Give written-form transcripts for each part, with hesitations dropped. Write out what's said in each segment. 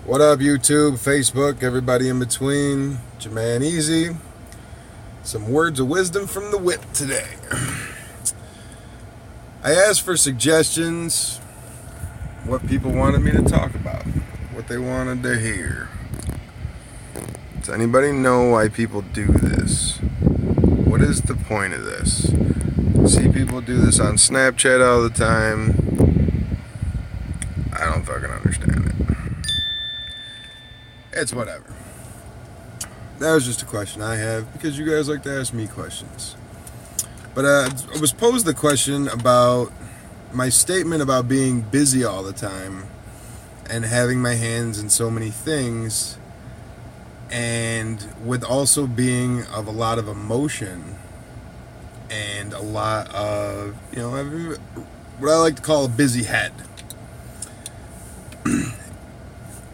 What up, YouTube, Facebook, everybody in between? It's your man Easy. Some words of wisdom from the whip today. I asked for suggestions, what people wanted me to talk about, what they wanted to hear. Does anybody know why people do this? What is the point of this? I see people do this on Snapchat all the time. I don't fucking understand it. It's whatever. That was just a question I have because you guys like to ask me questions. But I was posed the question about my statement about being busy all the time and having my hands in so many things, and with also being of a lot of emotion and a lot of, what I like to call a busy head.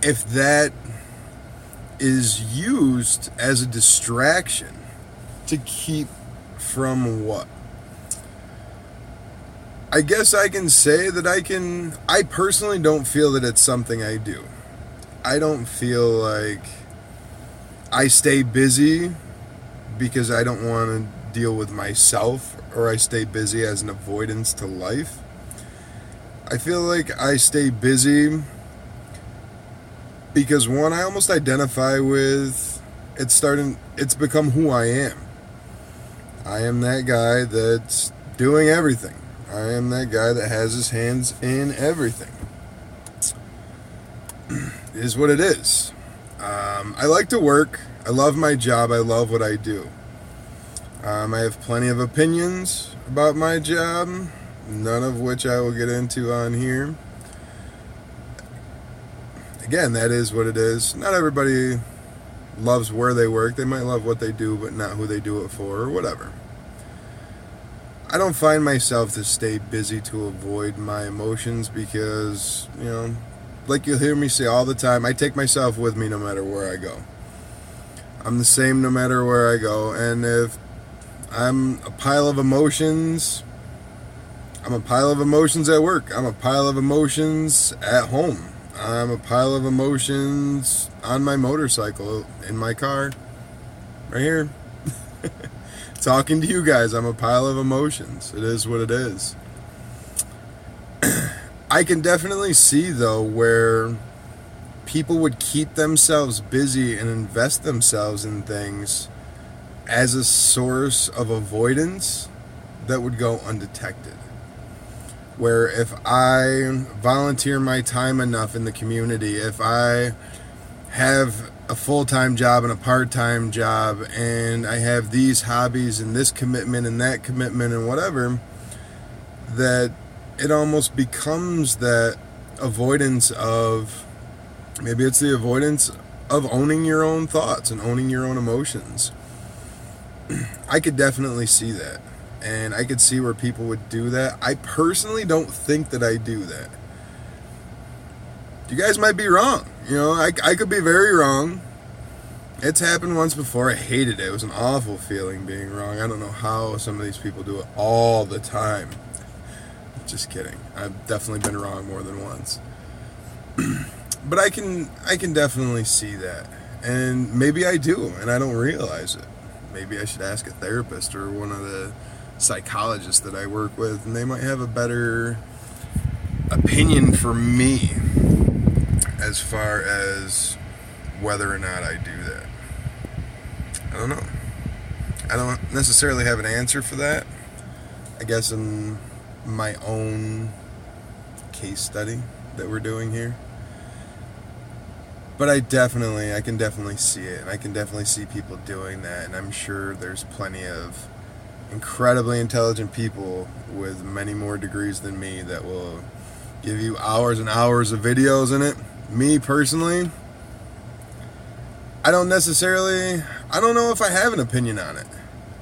If that is used as a distraction to keep from what? I guess I can say that I personally don't feel that it's something I do. I don't feel like I stay busy because I don't want to deal with myself, or I stay busy as an avoidance to life. I feel like I stay busy because, one, I almost identify with it's become who I am. I am that guy that's doing everything. I am that guy that has his hands in everything. It is what it is. I like to work. I love my job. I love what I do. I have plenty of opinions about my job, none of which I will get into on here. Again, that is what it is. Not everybody loves where they work. They might love what they do, but not who they do it for, or whatever. I don't find myself to stay busy to avoid my emotions because, like you'll hear me say all the time, I take myself with me no matter where I go. I'm the same no matter where I go, and if I'm a pile of emotions, I'm a pile of emotions at work. I'm a pile of emotions at home. I'm a pile of emotions on my motorcycle, in my car, right here. Talking to you guys, I'm a pile of emotions. It is what it is. I can definitely see, though, where people would keep themselves busy and invest themselves in things as a source of avoidance that would go undetected. Where if I volunteer my time enough in the community, if I have a full-time job and a part-time job, and I have these hobbies and this commitment and that commitment and whatever, that it almost becomes that avoidance of, maybe it's the avoidance of owning your own thoughts and owning your own emotions. I could definitely see that. And I could see where people would do that. I personally don't think that I do that. You guys might be wrong. I could be very wrong. It's happened once before. I hated it. It was an awful feeling being wrong. I don't know how some of these people do it all the time. Just kidding. I've definitely been wrong more than once. But I can definitely see that. And maybe I do, and I don't realize it. Maybe I should ask a therapist or one of the psychologists that I work with, and they might have a better opinion for me as far as whether or not I do that. I don't know. I don't necessarily have an answer for that. I guess in my own case study that we're doing here. But I can definitely see it, and I can definitely see people doing that, and I'm sure there's plenty of incredibly intelligent people with many more degrees than me that will give you hours and hours of videos in it. Me personally, I don't know if I have an opinion on it.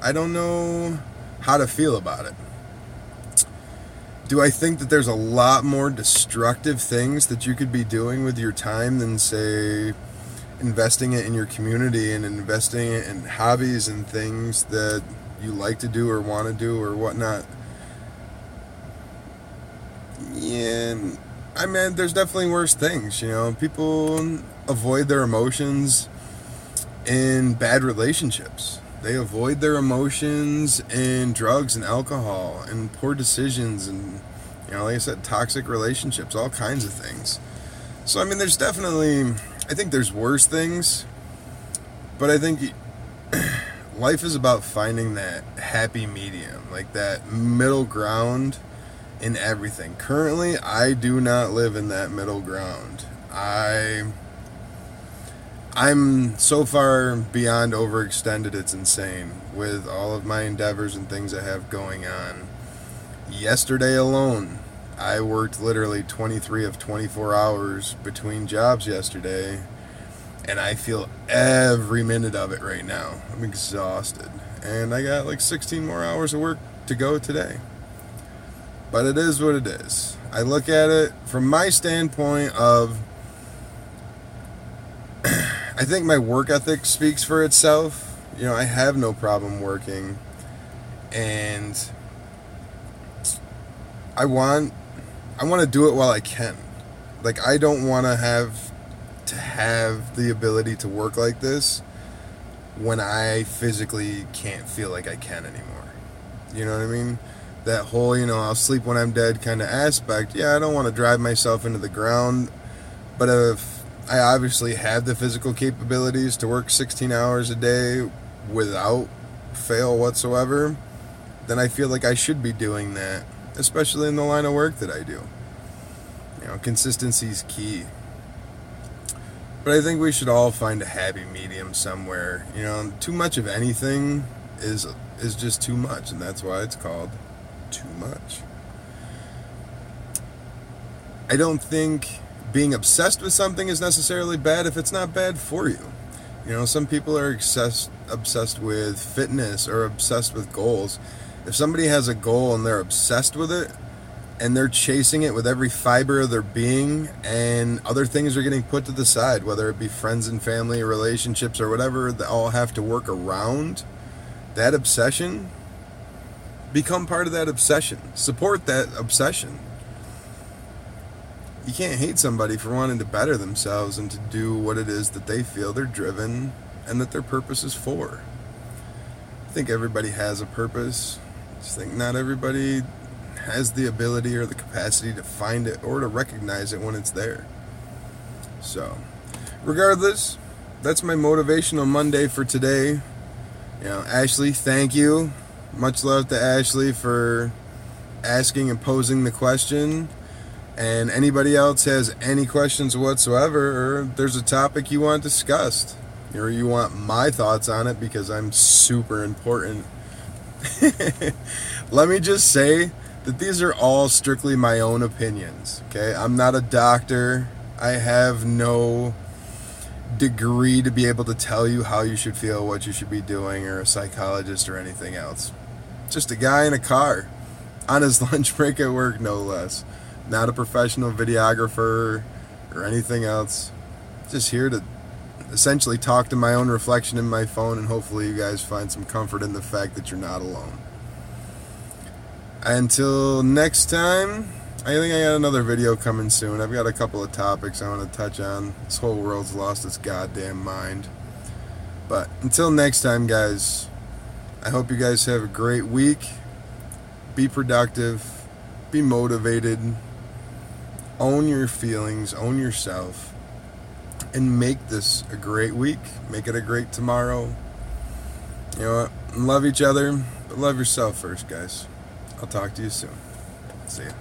I don't know how to feel about it. Do I think that there's a lot more destructive things that you could be doing with your time than, say, investing it in your community and investing it in hobbies and things that you like to do or want to do or whatnot? Yeah, I mean, there's definitely worse things, you know. People avoid their emotions in bad relationships. They avoid their emotions in drugs and alcohol and poor decisions and, you know, like I said, toxic relationships, all kinds of things. So, I mean, there's definitely, I think there's worse things, but I think life is about finding that happy medium, like that middle ground in everything. Currently, I do not live in that middle ground. I'm so far beyond overextended, it's insane with all of my endeavors and things I have going on. Yesterday alone, I worked literally 23 of 24 hours between jobs yesterday, and I feel every minute of it right now. I'm exhausted, and I got like 16 more hours of work to go today. But it is what it is. I look at it from my standpoint of, I think my work ethic speaks for itself. You know, I have no problem working, and I want to do it while I can. Like, I don't want to have the ability to work like this when I physically can't feel like I can anymore. You know what I mean? That whole, you know, I'll sleep when I'm dead kind of aspect. Yeah, I don't want to drive myself into the ground, but if I obviously have the physical capabilities to work 16 hours a day without fail whatsoever, then I feel like I should be doing that, especially in the line of work that I do. You know, consistency is key. But I think we should all find a happy medium somewhere. You know, too much of anything is just too much, and that's why it's called too much. I don't think being obsessed with something is necessarily bad if it's not bad for you. You know, some people are obsessed with fitness or obsessed with goals. If somebody has a goal and they're obsessed with it and they're chasing it with every fiber of their being, and other things are getting put to the side, whether it be friends and family or relationships or whatever, they all have to work around that obsession, become part of that obsession. Support that obsession. You can't hate somebody for wanting to better themselves and to do what it is that they feel they're driven and that their purpose is for. I think everybody has a purpose. I just think not everybody has the ability or the capacity to find it or to recognize it when it's there. So, regardless, that's my motivational Monday for today. You know, Ashley, thank you. Much love to Ashley for asking and posing the question. And anybody else has any questions whatsoever, or there's a topic you want discussed, or you want my thoughts on it because I'm super important, let me just say that these are all strictly my own opinions, okay? I'm not a doctor. I have no degree to be able to tell you how you should feel, what you should be doing, or a psychologist or anything else. Just a guy in a car on his lunch break at work, no less. Not a professional videographer or anything else. Just here to essentially talk to my own reflection in my phone, and hopefully you guys find some comfort in the fact that you're not alone. Until next time, I think I got another video coming soon. I've got a couple of topics I want to touch on. This whole world's lost its goddamn mind. But until next time, guys, I hope you guys have a great week. Be productive. Be motivated. Own your feelings. Own yourself. And make this a great week. Make it a great tomorrow. You know what? Love each other, but love yourself first, guys. I'll talk to you soon. See ya.